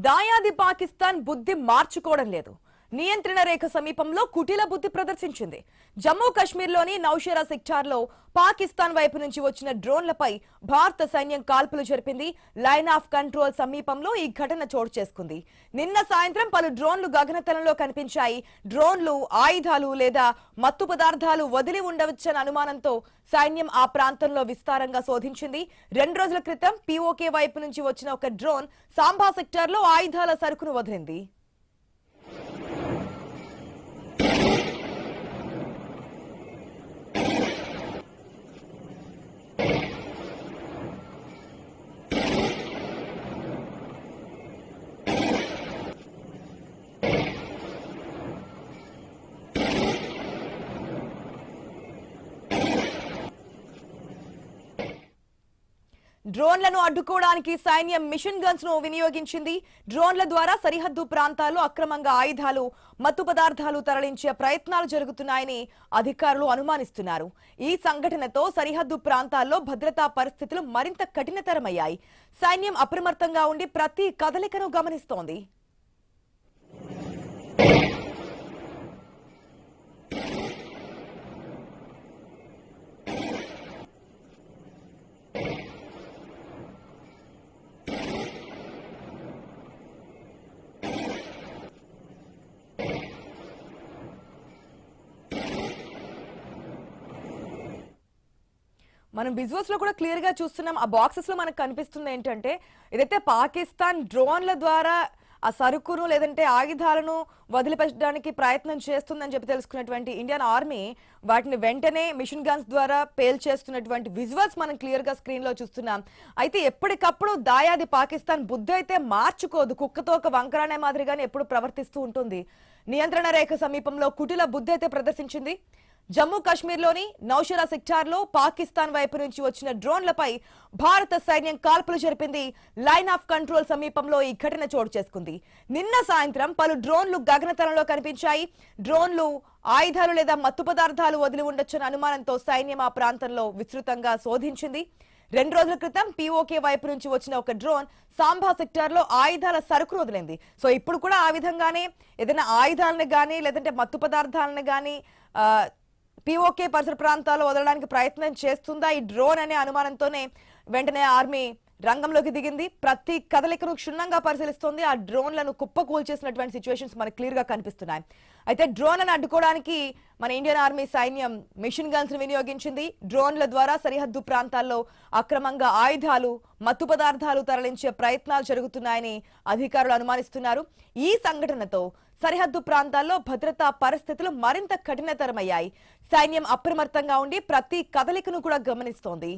దాయాది పాకిస్తాన్ బుద్ధి మార్చుకోవడం లేదు. నియంత్రణ రేఖ సమీపంలో కుటిల బుద్ధి ప్రదర్శించింది. జమ్మూ కశ్మీర్లోని నౌషేరా సెక్టార్లో పాకిస్తాన్ వైపు నుంచి వచ్చిన డ్రోన్లపై భారత సైన్యం కాల్పులు జరిపింది. లైన్ ఆఫ్ కంట్రోల్ సమీపంలో ఈ ఘటన చోటు చేసుకుంది. నిన్న సాయంత్రం పలు డ్రోన్లు గగనతలంలో కనిపించాయి. డ్రోన్లు ఆయుధాలు లేదా మత్తు పదార్థాలు వదిలి ఉండవచ్చన్న అనుమానంతో సైన్యం ఆ ప్రాంతంలో విస్తారంగా శోధించింది. 2 రోజుల క్రితం పీఓకే వైపు నుంచి వచ్చిన ఒక డ్రోన్ సాంబా సెక్టార్లో ఆయుధాల సరుకును వదిలింది. డ్రోన్లను అడ్డుకోవడానికి సైన్యం మిషన్ గన్స్ ను వినియోగించింది. డ్రోన్ల ద్వారా సరిహద్దు ప్రాంతాల్లో అక్రమంగా ఆయుధాలు, మత్తు పదార్థాలు తరలించే ప్రయత్నాలు జరుగుతున్నాయని అధికారులు అనుమానిస్తున్నారు. ఈ సంఘటనతో సరిహద్దు ప్రాంతాల్లో భద్రతా పరిస్థితులు మరింత కఠినతరమయ్యాయి. సైన్యం అప్రమత్తంగా ఉండి ప్రతి కదలికను గమనిస్తోంది. మనం విజువల్స్ లో కూడా క్లియర్ గా చూస్తున్నాం. ఆ బాక్సెస్ లో మనకు కనిపిస్తుంది ఏంటంటే ఏదైతే పాకిస్తాన్ డ్రోన్ల ద్వారా ఆ సరుకును లేదంటే ఆయుధాలను వదిలిపెట్టడానికి ప్రయత్నం చేస్తుందని చెప్పి తెలుసుకున్నటువంటి ఇండియన్ ఆర్మీ వాటిని వెంటనే మిషన్ గన్స్ ద్వారా పేల్చేస్తున్నటువంటి విజువల్స్ మనం క్లియర్ గా స్క్రీన్ లో చూస్తున్నాం. అయితే ఎప్పటికప్పుడు దాయాది పాకిస్తాన్ బుద్ధి అయితే మార్చుకోదు. కుక్కతో ఒక వంకరానే మాదిరిగానే ఎప్పుడు ప్రవర్తిస్తూ ఉంటుంది. నియంత్రణ రేఖ సమీపంలో కుటిల బుద్ధి అయితే ప్రదర్శించింది. జమ్మూ కశ్మీర్లోని నౌషేరా సెక్టార్లో పాకిస్తాన్ వైపు నుంచి వచ్చిన డ్రోన్లపై భారత సైన్యం కాల్పులు జరిపింది. లైన్ ఆఫ్ కంట్రోల్ సమీపంలో ఈ ఘటన చోటు చేసుకుంది. నిన్న సాయంత్రం పలు డ్రోన్లు గగనతలంలో కనిపించాయి. డ్రోన్లు ఆయుధాలు లేదా మత్తు పదార్థాలు వదిలి ఉండొచ్చన్న అనుమానంతో సైన్యం ఆ ప్రాంతంలో విస్తృతంగా శోధించింది. 2 రోజుల క్రితం పీఓకే వైపు నుంచి వచ్చిన ఒక డ్రోన్ సాంబా సెక్టార్ లో ఆయుధాల సరుకును వదిలింది. సో ఇప్పుడు కూడా ఆ విధంగానే ఏదైనా ఆయుధాలను గానీ లేదంటే మత్తు పదార్థాలను గానీ పీఓకే పరిసర ప్రాంతాల్లో వదలడానికి ప్రయత్నం చేస్తుందా ఈ డ్రోన్ అనే అనుమానంతోనే వెంటనే ఆర్మీ రంగంలోకి దిగింది. ప్రతి కదలికను క్షుణ్ణంగా పరిశీలిస్తోంది. ఆ డ్రోన్లను కుప్పకూల్చేసినటువంటి సిచ్యువేషన్స్ మనకు క్లియర్ గా కనిపిస్తున్నాయి. అయితే డ్రోన్లను అడ్డుకోవడానికి మన ఇండియన్ ఆర్మీ సైన్యం మిషన్ గన్స్ ను వినియోగించింది. డ్రోన్ల ద్వారా సరిహద్దు ప్రాంతాల్లో అక్రమంగా ఆయుధాలు, మత్తు పదార్థాలు తరలించే ప్రయత్నాలు జరుగుతున్నాయని అధికారులు అనుమానిస్తున్నారు. ఈ సంఘటనతో సరిహద్దు ప్రాంతాల్లో భద్రతా పరిస్థితులు మరింత కఠినతరమయ్యాయి. సైన్యం అప్రమత్తంగా ఉండి ప్రతి కదలికను కూడా గమనిస్తోంది.